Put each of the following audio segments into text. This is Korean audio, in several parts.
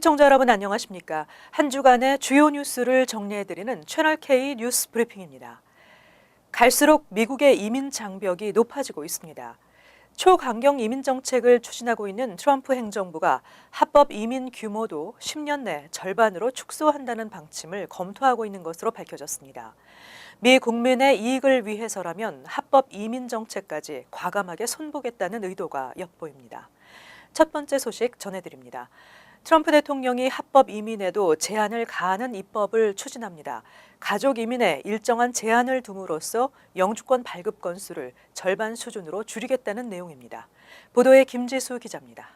시청자 여러분 안녕하십니까? 한 주간의 주요 뉴스를 정리해드리는 채널K 뉴스 브리핑입니다. 갈수록 미국의 이민 장벽이 높아지고 있습니다. 초강경 이민 정책을 추진하고 있는 트럼프 행정부가 합법 이민 규모도 10년 내 절반으로 축소한다는 방침을 검토하고 있는 것으로 밝혀졌습니다. 미 국민의 이익을 위해서라면 합법 이민 정책까지 과감하게 손보겠다는 의도가 엿보입니다. 첫 번째 소식 전해드립니다. 트럼프 대통령이 합법 이민에도 제한을 가하는 입법을 추진합니다. 가족 이민에 일정한 제한을 둠으로써 영주권 발급 건수를 절반 수준으로 줄이겠다는 내용입니다. 보도에 김지수 기자입니다.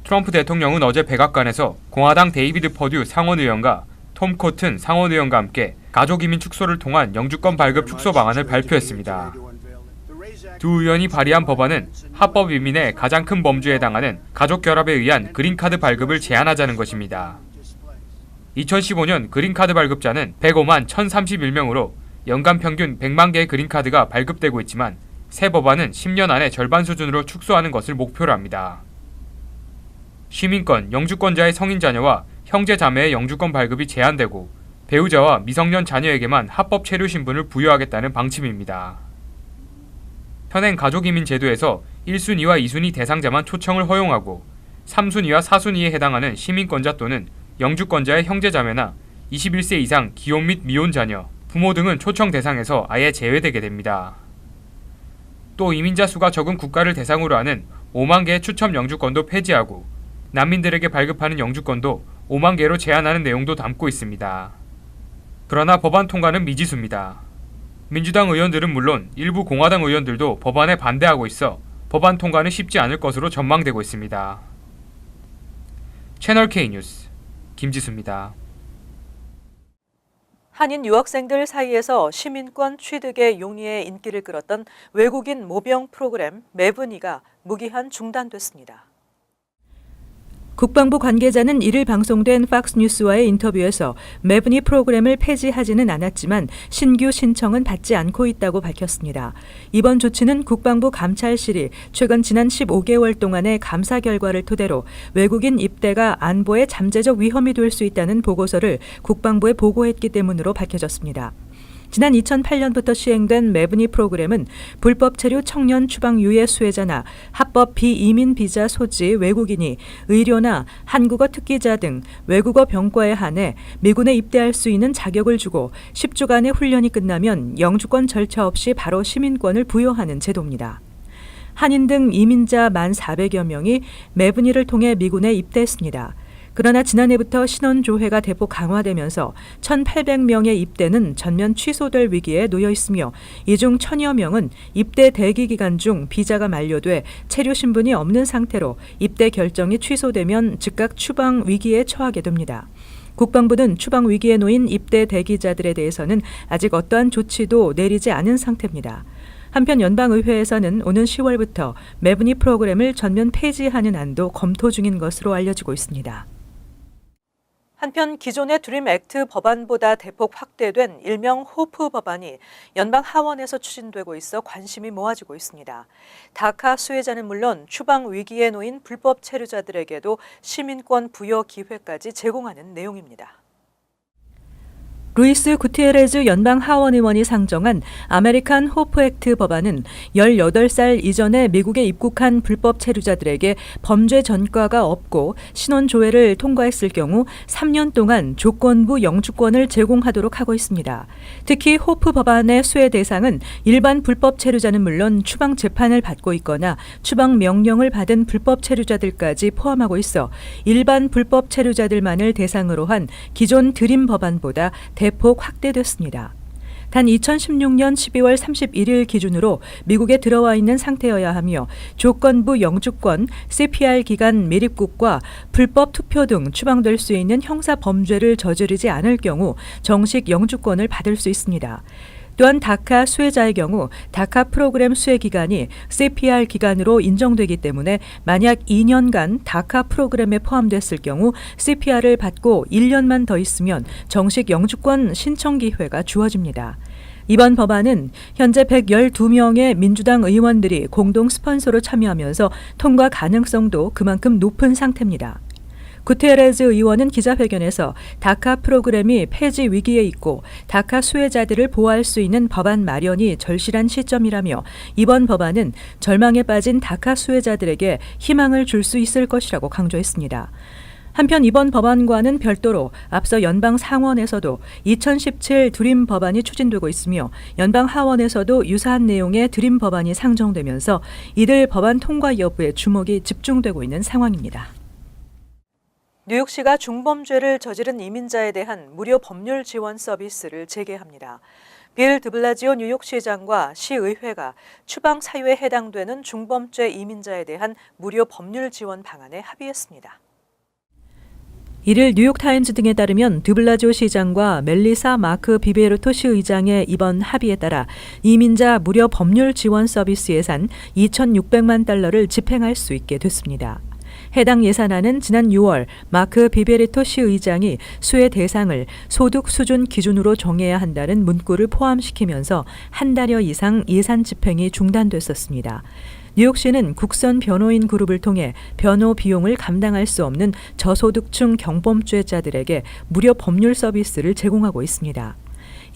트럼프 대통령은 어제 백악관에서 공화당 데이비드 퍼듀 상원의원과 톰 코튼 상원의원과 함께 가족 이민 축소를 통한 영주권 발급 축소 방안을 발표했습니다. 두 의원이 발의한 법안은 합법 이민의 가장 큰 범주에 해당하는 가족 결합에 의한 그린카드 발급을 제한하자는 것입니다. 2015년 그린카드 발급자는 105만 1,031명으로 연간 평균 100만 개의 그린카드가 발급되고 있지만 새 법안은 10년 안에 절반 수준으로 축소하는 것을 목표로 합니다. 시민권, 영주권자의 성인 자녀와 형제 자매의 영주권 발급이 제한되고 배우자와 미성년 자녀에게만 합법 체류 신분을 부여하겠다는 방침입니다. 현행 가족이민 제도에서 1순위와 2순위 대상자만 초청을 허용하고 3순위와 4순위에 해당하는 시민권자 또는 영주권자의 형제자매나 21세 이상 기혼 및 미혼 자녀, 부모 등은 초청 대상에서 아예 제외되게 됩니다. 또 이민자 수가 적은 국가를 대상으로 하는 5만 개의 추첨 영주권도 폐지하고 난민들에게 발급하는 영주권도 5만 개로 제한하는 내용도 담고 있습니다. 그러나 법안 통과는 미지수입니다. 민주당 의원들은 물론 일부 공화당 의원들도 법안에 반대하고 있어 법안 통과는 쉽지 않을 것으로 전망되고 있습니다. 채널K 뉴스 김지수입니다. 한인 유학생들 사이에서 시민권 취득의 용이에 인기를 끌었던 외국인 모병 프로그램 매브니가 무기한 중단됐습니다. 국방부 관계자는 이를 방송된 팍스뉴스와의 인터뷰에서 매브니 프로그램을 폐지하지는 않았지만 신규 신청은 받지 않고 있다고 밝혔습니다. 이번 조치는 국방부 감찰실이 최근 지난 15개월 동안의 감사 결과를 토대로 외국인 입대가 안보에 잠재적 위험이 될 수 있다는 보고서를 국방부에 보고했기 때문으로 밝혀졌습니다. 지난 2008년부터 시행된 매브니 프로그램은 불법 체류 청년 추방 유예 수혜자나 합법 비이민 비자 소지 외국인이 의료나 한국어 특기자 등 외국어 병과에 한해 미군에 입대할 수 있는 자격을 주고 10주간의 훈련이 끝나면 영주권 절차 없이 바로 시민권을 부여하는 제도입니다. 한인 등 이민자 1,400여 명이 매브니를 통해 미군에 입대했습니다. 그러나 지난해부터 신원 조회가 대폭 강화되면서 1,800명의 입대는 전면 취소될 위기에 놓여 있으며 이 중 1,000여 명은 입대 대기 기간 중 비자가 만료돼 체류 신분이 없는 상태로 입대 결정이 취소되면 즉각 추방 위기에 처하게 됩니다. 국방부는 추방 위기에 놓인 입대 대기자들에 대해서는 아직 어떠한 조치도 내리지 않은 상태입니다. 한편 연방의회에서는 오는 10월부터 매브니 프로그램을 전면 폐지하는 안도 검토 중인 것으로 알려지고 있습니다. 한편 기존의 드림 액트 법안보다 대폭 확대된 일명 호프 법안이 연방 하원에서 추진되고 있어 관심이 모아지고 있습니다. 다카 수혜자는 물론 추방 위기에 놓인 불법 체류자들에게도 시민권 부여 기회까지 제공하는 내용입니다. 루이스 구티에레즈 연방 하원 의원이 상정한 아메리칸 호프 액트 법안은 18살 이전에 미국에 입국한 불법 체류자들에게 범죄 전과가 없고 신원 조회를 통과했을 경우 3년 동안 조건부 영주권을 제공하도록 하고 있습니다. 특히 호프 법안의 수혜 대상은 일반 불법 체류자는 물론 추방 재판을 받고 있거나 추방 명령을 받은 불법 체류자들까지 포함하고 있어 일반 불법 체류자들만을 대상으로 한 기존 드림 법안보다 대폭 확대됐습니다. 단 2016년 12월 31일 기준으로 미국에 들어와 있는 상태여야 하며 조건부 영주권, CPR 기간 미입국과 불법 투표 등 추방될 수 있는 형사 범죄를 저지르지 않을 경우 정식 영주권을 받을 수 있습니다. 또한 다카 수혜자의 경우 다카 프로그램 수혜 기간이 CPR 기간으로 인정되기 때문에 만약 2년간 다카 프로그램에 포함됐을 경우 CPR을 받고 1년만 더 있으면 정식 영주권 신청 기회가 주어집니다. 이번 법안은 현재 112명의 민주당 의원들이 공동 스폰서로 참여하면서 통과 가능성도 그만큼 높은 상태입니다. 구테레즈 의원은 기자회견에서 다카 프로그램이 폐지 위기에 있고 다카 수혜자들을 보호할 수 있는 법안 마련이 절실한 시점이라며 이번 법안은 절망에 빠진 다카 수혜자들에게 희망을 줄 수 있을 것이라고 강조했습니다. 한편 이번 법안과는 별도로 앞서 연방 상원에서도 2017 드림 법안이 추진되고 있으며 연방 하원에서도 유사한 내용의 드림 법안이 상정되면서 이들 법안 통과 여부에 주목이 집중되고 있는 상황입니다. 뉴욕시가 중범죄를 저지른 이민자에 대한 무료 법률 지원 서비스를 재개합니다. 빌 드블라지오 뉴욕시장과 시의회가 추방 사유에 해당되는 중범죄 이민자에 대한 무료 법률 지원 방안에 합의했습니다. 이를 뉴욕타임즈 등에 따르면 드블라지오 시장과 멜리사 마크 비베르토 시의장의 이번 합의에 따라 이민자 무료 법률 지원 서비스 예산 2,600만 달러를 집행할 수 있게 됐습니다. 해당 예산안은 지난 6월 마크 비베르토 시의장이 수혜 대상을 소득 수준 기준으로 정해야 한다는 문구를 포함시키면서 한 달여 이상 예산 집행이 중단됐었습니다. 뉴욕시는 국선 변호인 그룹을 통해 변호 비용을 감당할 수 없는 저소득층 경범죄자들에게 무료 법률 서비스를 제공하고 있습니다.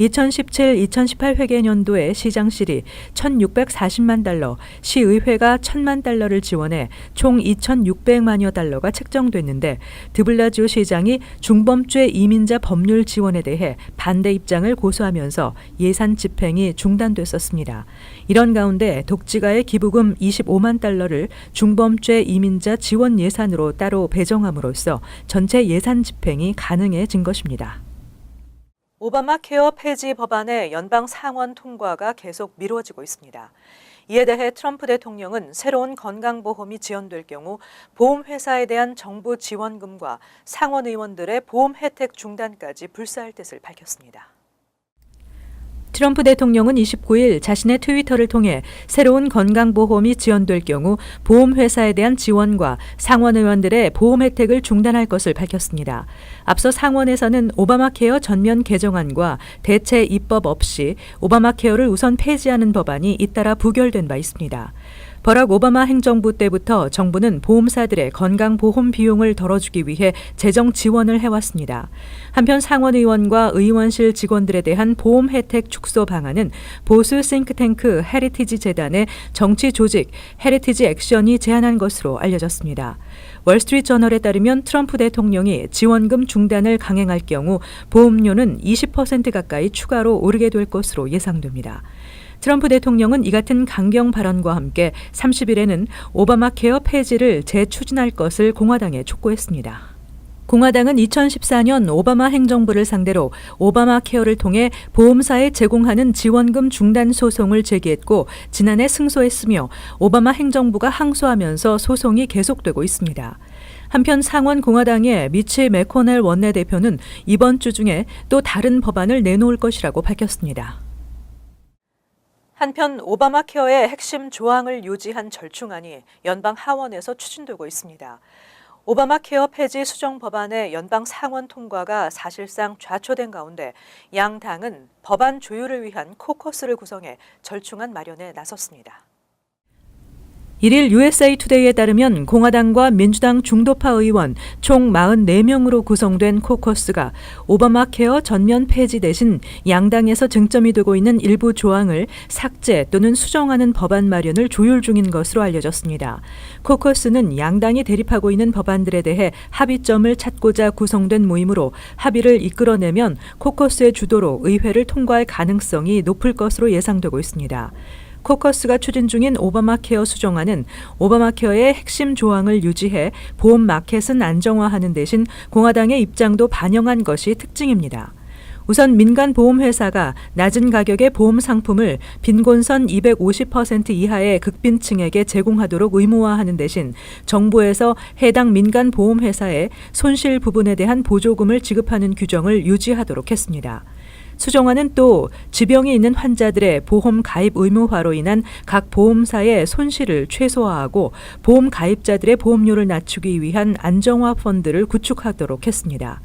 2017-2018 회계연도에 시장실이 1,640만 달러, 시의회가 1,000만 달러를 지원해 총 2,600만여 달러가 책정됐는데 드블라지오 시장이 중범죄 이민자 법률 지원에 대해 반대 입장을 고수하면서 예산 집행이 중단됐었습니다. 이런 가운데 독지가의 기부금 25만 달러를 중범죄 이민자 지원 예산으로 따로 배정함으로써 전체 예산 집행이 가능해진 것입니다. 오바마 케어 폐지 법안의 연방 상원 통과가 계속 미뤄지고 있습니다. 이에 대해 트럼프 대통령은 새로운 건강보험이 지원될 경우 보험회사에 대한 정부 지원금과 상원 의원들의 보험 혜택 중단까지 불사할 뜻을 밝혔습니다. 트럼프 대통령은 29일 자신의 트위터를 통해 새로운 건강보험이 지원될 경우 보험회사에 대한 지원과 상원 의원들의 보험 혜택을 중단할 것을 밝혔습니다. 앞서 상원에서는 오바마 케어 전면 개정안과 대체 입법 없이 오바마 케어를 우선 폐지하는 법안이 잇따라 부결된 바 있습니다. 버락 오바마 행정부 때부터 정부는 보험사들의 건강보험 비용을 덜어주기 위해 재정 지원을 해왔습니다. 한편 상원의원과 의원실 직원들에 대한 보험 혜택 축소 방안은 보수 싱크탱크 헤리티지 재단의 정치 조직 헤리티지 액션이 제안한 것으로 알려졌습니다. 월스트리트저널에 따르면 트럼프 대통령이 지원금 중단을 강행할 경우 보험료는 20% 가까이 추가로 오르게 될 것으로 예상됩니다. 트럼프 대통령은 이 같은 강경 발언과 함께 30일에는 오바마 케어 폐지를 재추진할 것을 공화당에 촉구했습니다. 공화당은 2014년 오바마 행정부를 상대로 오바마 케어를 통해 보험사에 제공하는 지원금 중단 소송을 제기했고 지난해 승소했으며 오바마 행정부가 항소하면서 소송이 계속되고 있습니다. 한편 상원 공화당의 미치 매코넬 원내대표는 이번 주 중에 또 다른 법안을 내놓을 것이라고 밝혔습니다. 한편 오바마 케어의 핵심 조항을 유지한 절충안이 연방 하원에서 추진되고 있습니다. 오바마 케어 폐지 수정 법안의 연방 상원 통과가 사실상 좌초된 가운데 양 당은 법안 조율을 위한 코커스를 구성해 절충안 마련에 나섰습니다. 1일 USA 투데이에 따르면 공화당과 민주당 중도파 의원 총 44명으로 구성된 코커스가 오바마 케어 전면 폐지 대신 양당에서 쟁점이 되고 있는 일부 조항을 삭제 또는 수정하는 법안 마련을 조율 중인 것으로 알려졌습니다. 코커스는 양당이 대립하고 있는 법안들에 대해 합의점을 찾고자 구성된 모임으로 합의를 이끌어내면 코커스의 주도로 의회를 통과할 가능성이 높을 것으로 예상되고 있습니다. 코커스가 추진 중인 오바마 케어 수정안은 오바마 케어의 핵심 조항을 유지해 보험 마켓은 안정화하는 대신 공화당의 입장도 반영한 것이 특징입니다. 우선 민간 보험회사가 낮은 가격의 보험 상품을 빈곤선 250% 이하의 극빈층에게 제공하도록 의무화하는 대신 정부에서 해당 민간 보험회사에 손실 부분에 대한 보조금을 지급하는 규정을 유지하도록 했습니다. 수정안은 또 지병이 있는 환자들의 보험 가입 의무화로 인한 각 보험사의 손실을 최소화하고 보험 가입자들의 보험료를 낮추기 위한 안정화 펀드를 구축하도록 했습니다.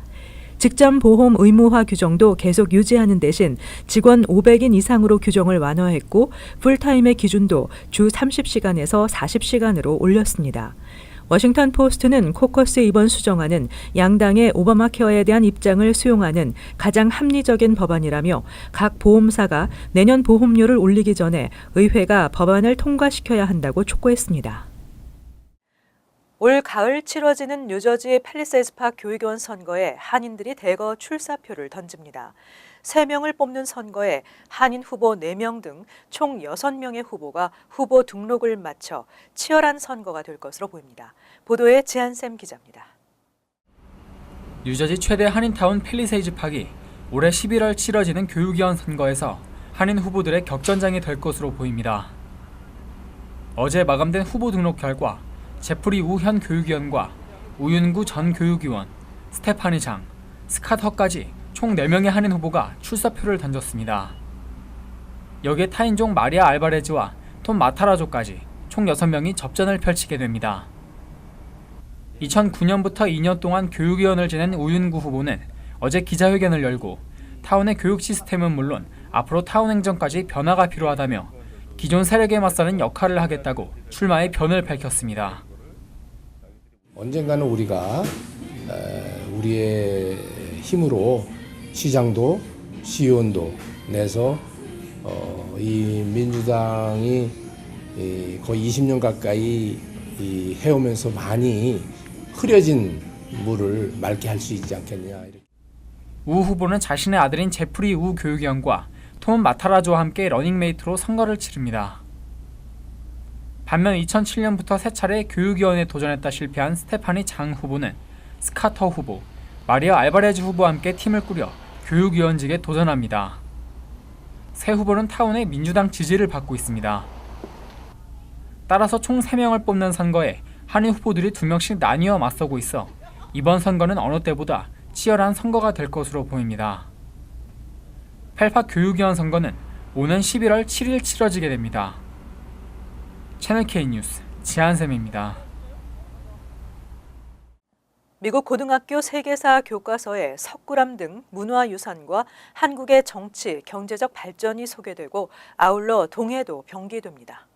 직전 보험 의무화 규정도 계속 유지하는 대신 직원 500인 이상으로 규정을 완화했고 풀타임의 기준도 주 30시간에서 40시간으로 올렸습니다. 워싱턴 포스트는 코커스 이번 수정안은 양당의 오바마 케어에 대한 입장을 수용하는 가장 합리적인 법안이라며 각 보험사가 내년 보험료를 올리기 전에 의회가 법안을 통과시켜야 한다고 촉구했습니다. 올 가을 치러지는 뉴저지 팰리세이드파크 교육위원 선거에 한인들이 대거 출사표를 던집니다. 3명을 뽑는 선거에 한인 후보 4명 등 총 6명의 후보가 후보 등록을 마쳐 치열한 선거가 될 것으로 보입니다. 보도에 지한샘 기자입니다. 뉴저지 최대 한인타운 팰리세이드파크이 올해 11월 치러지는 교육위원 선거에서 한인 후보들의 격전장이 될 것으로 보입니다. 어제 마감된 후보 등록 결과 제프리 우 현 교육위원과 우윤구 전 교육위원, 스테파니 장, 스캇 허까지 총 4명의 한인 후보가 출사표를 던졌습니다. 여기에 타인종 마리아 알바레즈와 톰 마타라조까지 총 6명이 접전을 펼치게 됩니다. 2009년부터 2년 동안 교육위원을 지낸 우윤구 후보는 어제 기자회견을 열고 타운의 교육 시스템은 물론 앞으로 타운 행정까지 변화가 필요하다며 기존 세력에 맞서는 역할을 하겠다고 출마의 변을 밝혔습니다. 언젠가는 우리가 우리의 힘으로 시장도 시의원도 내서 이 민주당이 거의 20년 가까이 해오면서 많이 흐려진 물을 맑게 할 수 있지 않겠냐. 우 후보는 자신의 아들인 제프리 우 교육위원과 톰 마타라조와 함께 러닝메이트로 선거를 치릅니다. 반면 2007년부터 3차례 교육위원에 도전했다 실패한 스테파니 장 후보는 스캇 허 후보, 마리아 알바레즈 후보와 함께 팀을 꾸려 교육위원직에 도전합니다. 세 후보는 타운의 민주당 지지를 받고 있습니다. 따라서 총 3명을 뽑는 선거에 한인 후보들이 2명씩 나뉘어 맞서고 있어 이번 선거는 어느 때보다 치열한 선거가 될 것으로 보입니다. 펠파 교육위원 선거는 오는 11월 7일 치러지게 됩니다. 채널K 뉴스 지한샘입니다. 미국 고등학교 세계사 교과서에 석굴암 등 문화유산과 한국의 정치, 경제적 발전이 소개되고 아울러 동해도 병기됩니다.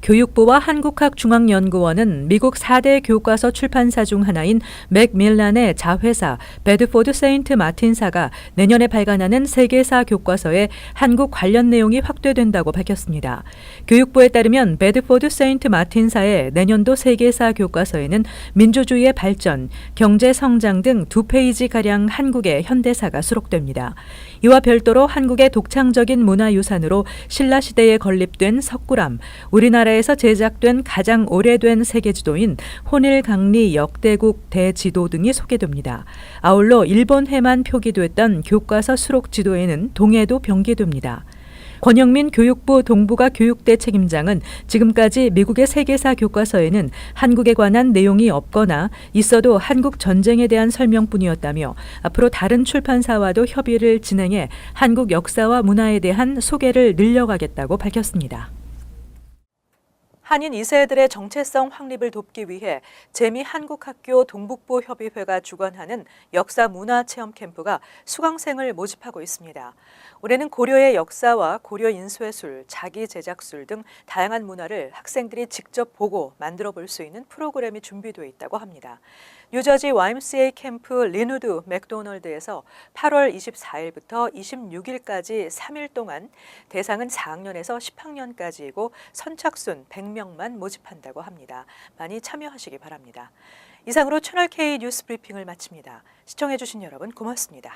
교육부와 한국학중앙연구원은 미국 4대 교과서 출판사 중 하나인 맥밀란의 자회사 베드포드 세인트 마틴사가 내년에 발간하는 세계사 교과서에 한국 관련 내용이 확대된다고 밝혔습니다. 교육부에 따르면 베드포드 세인트 마틴사의 내년도 세계사 교과서에는 민주주의의 발전, 경제 성장 등 2페이지가량 한국의 현대사가 수록됩니다. 이와 별도로 한국의 독창적인 문화유산으로 신라시대에 건립된 석굴암, 우리나라에서 제작된 가장 오래된 세계지도인 혼일강리 역대국 대지도 등이 소개됩니다. 아울러 일본해만 표기됐던 교과서 수록 지도에는 동해도 병기됩니다. 권영민 교육부 동북아 교육대 책임장은 지금까지 미국의 세계사 교과서에는 한국에 관한 내용이 없거나 있어도 한국 전쟁에 대한 설명뿐이었다며 앞으로 다른 출판사와도 협의를 진행해 한국 역사와 문화에 대한 소개를 늘려가겠다고 밝혔습니다. 한인 2세들의 정체성 확립을 돕기 위해 재미한국학교 동북부 협의회가 주관하는 역사 문화 체험 캠프가 수강생을 모집하고 있습니다. 올해는 고려의 역사와 고려 인쇄술, 자기 제작술 등 다양한 문화를 학생들이 직접 보고 만들어 볼 수 있는 프로그램이 준비되어 있다고 합니다. 뉴저지 YMCA 캠프 리누드 맥도널드에서 8월 24일부터 26일까지 3일 동안 대상은 4학년에서 10학년까지이고 선착순 100명만 모집한다고 합니다. 많이 참여하시기 바랍니다. 이상으로 채널K 뉴스 브리핑을 마칩니다. 시청해주신 여러분 고맙습니다.